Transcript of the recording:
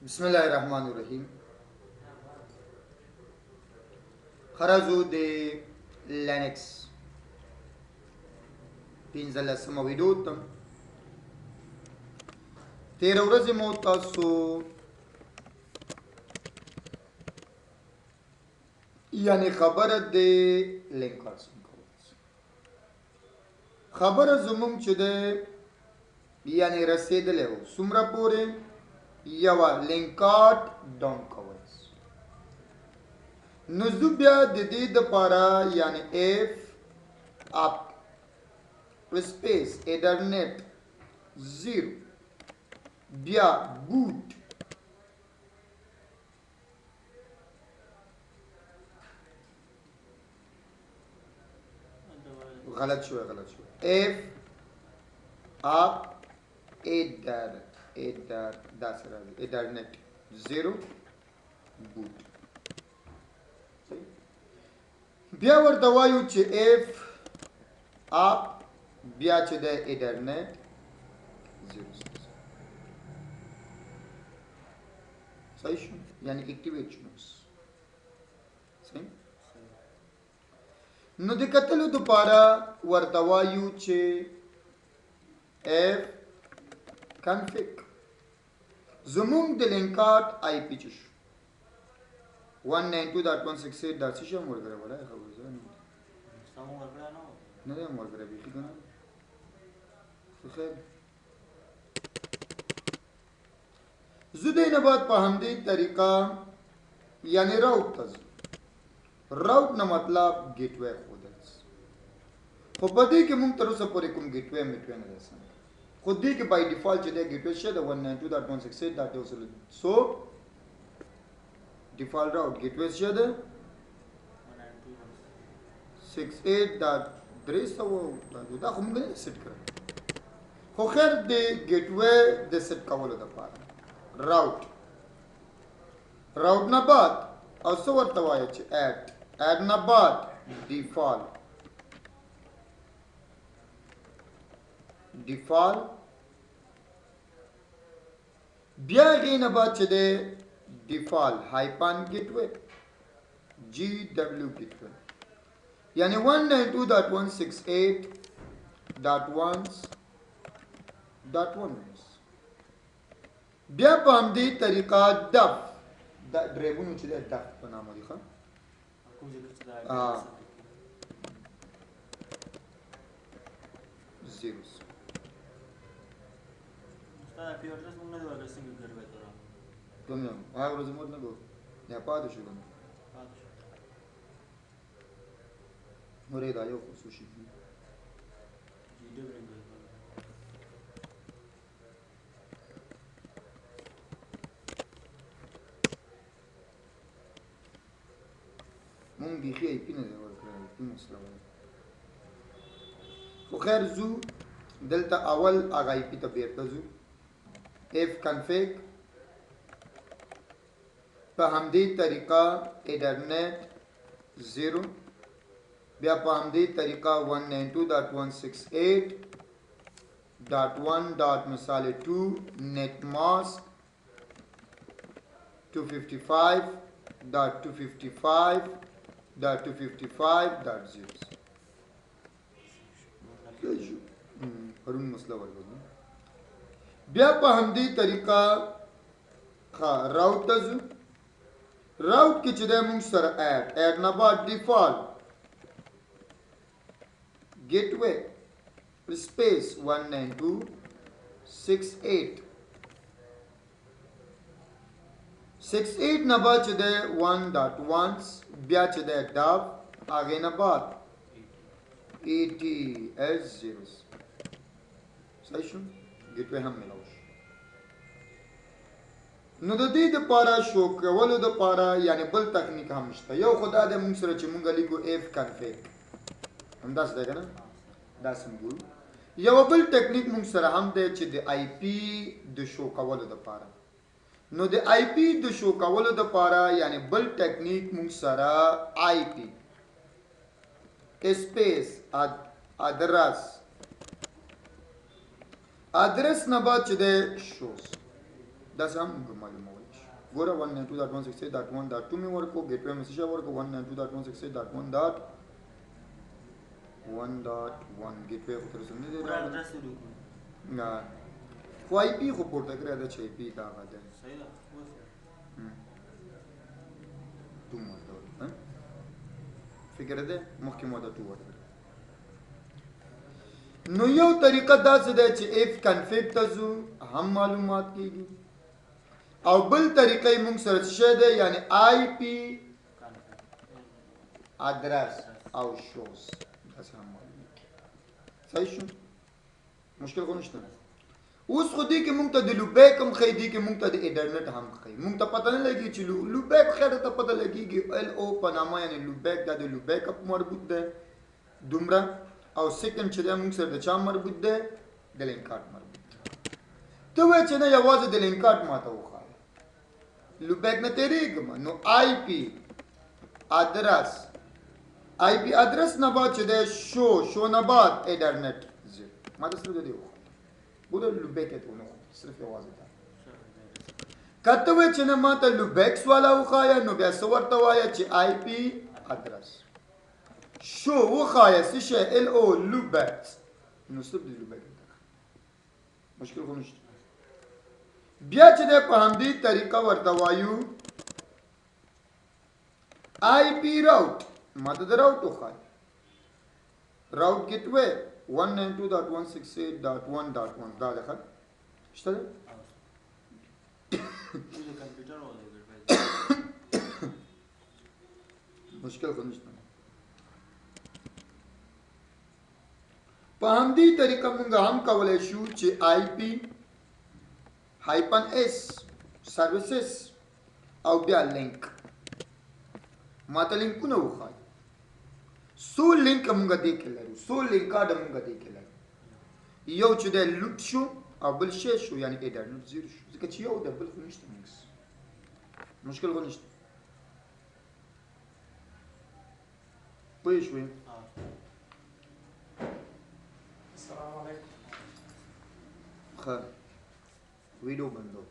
Bismillahirrahmanirrahim. خرجوا د لینکس 15 ویډیو ته تیر ورځې مو تاسو یعنی خبره د لینکارز خبره زموږ چې د یعنی رسیدلې وو څومره پورې یو لینکارد ډاون کول نو زه بیا د دې دپاره یعنی اف اپ سپیس ایترنیټ 0 بیا بوت غلط شو اف اپ ایترنیټ 0 بوت بیا ورته وایو چې اف اپ بیا چې د ایترنیټ 0 صحیح شو یعنی اکټیویټ شو صحیح نو د کتلو دپاره ورته وایو چې اف کنفیګ زموږ د لینکارد آی پی چې شو 192.168.6 هم ورکړی ولا خبره زه نه دی هم ورکړی بیخي که نه خو خیر زه دی نه بعد په همدې طریقه یعنی راوټ ته ځم راوټ نه مطلب ګیټ وی ښودل خو په دې کې مونږ تر اوسه پورې کوم ګیټ وی میټ وی نه دی سم خو دې کې بای ډیفالټ چې دی ګیټ وی شته 192.168.0 سو default route gateway છે ده 68.300 دا خو موږ نه سیټ کړو خو خیر د ګیټوی د سیټ کولو دپاره راوټ نه بعد او څه ورته وایي چې اډ نه بعد ډیفالټ بیا هغې نه بعد چې دی default hyphen gateway GW gateway یعنی 192.168.1.1 بیا په همدې طریقه دف د ډرایوونو چې د دف په نامه دي ښه زیروس کوم یو هغه ورځ موږ نه ګو یا پاتې شو کنه نورې دا یو خصوصي مونږ بیخي ای پی نه دی ورکړی پی مسله وایي خو خیر ځو دلته اول هغه ای پی ته بیرته ځو اف کنفیګ په همدې طریقه ایترنیټ 0 بیا په همدې طریقه 192.168.1. مثال 2 نیٹ ماسک 255.255.255.0 پرون مسله ورغله بیا په همدې طریقه راوټ ته ځو راوټ کې چې دی موږ سره اډ نه بعد ډیفالټ ګیټوی سپیس 192.168 نه بعد چې دی 1.1 بیا چې دی ډاف هغې نه بعد 80s صحیح شو ګیټوی هم ملاو شو نو د دې دپاره شو کولو دپاره یعنی بل تکنیک هم شته یو خو دا دی موږ سره چې موږ لیکو اف کنفیګ همداسې دی که نه داسې موږ یو بل ټکنیک موږ سره هم دی چې د آی پی د شو کولو دپاره نو د آی پی د شو کولو دپاره یعنی بل ټکنیک موږ سره آی پی سپیس ادرس نه بعد چې دی شوز داسې هم موږ معلومولی شو ګوره 192.168.1.2 مې ورکو ګیټوی مې څه شی ورکو 192.168.1.1 ګیټوی خو تر اوسه نه دی راغلی خو آی پي خو پورته کړی ده چې آی پي دا هغه دی تو مو ورته ورکړو فکر دی مخکې مو ورته تو ورکړو نو یو طریقه داسې دی چې اف کنفیګ ته ځو هم معلومات کېږي او بل طریقه یې موږ سره څه شی دی یعنې آی پي ادرس او شوز داسې هم معلومات صحیح شو مشکل خو نشته اوس خو دې کې موږ ته د لوبیک هم ښیي دې کې موږ ته د انټرنیټ هم ښیي موږ ته پته نه لګي چې لوبیک خیر ته پته لګېږي ال او په نامه یعنې لوبیک دا د لوبیک مربوط دی دومره او سیکنډ چې دی موږ سره د چا مربوط دی د لینکارډ مربوط دی ته وایې چې نه یوازې د لینکارډ ماته وښایه لوبیک نه تېرېږم نو آی پي ادرس نه بعد چې دی شو نه بعد انټرنیټ ما ته صرف د دې وښایه ګوره لوبیک یې ته ونه صرف یوازې دا که ته وایې چې نه ما ته لوبیکس والا وښایه نو بیا څه ورته وایه چې آی پي ادرس شو وښایه څه شی ال او لوبیکس نو صرف د لوبیک مشکل خو نشته بیا چې دی په همدې طریقه ورته وایو آی پي راوټ ما ته د راوټ وښایه راوټ ګیټوی 192.168.1.1 دا ده شته ده مشکل خو نشته په همدې طریقه موږ هم کولی شو چې آی پي -s سروسز او بیا لینک ما ته لینکونه وښایي څو لینک موږ دې کې لرو څو لینکاډ موږ دې کې لرو یو چې دی لوټ شو او بل شی شو یعنې انټرنیټ زیرو شو ځکه چې یو دی بل خو نشته موږ مشکل خو نشته پوه شوې السلام علیکم ښه ویډیو بندو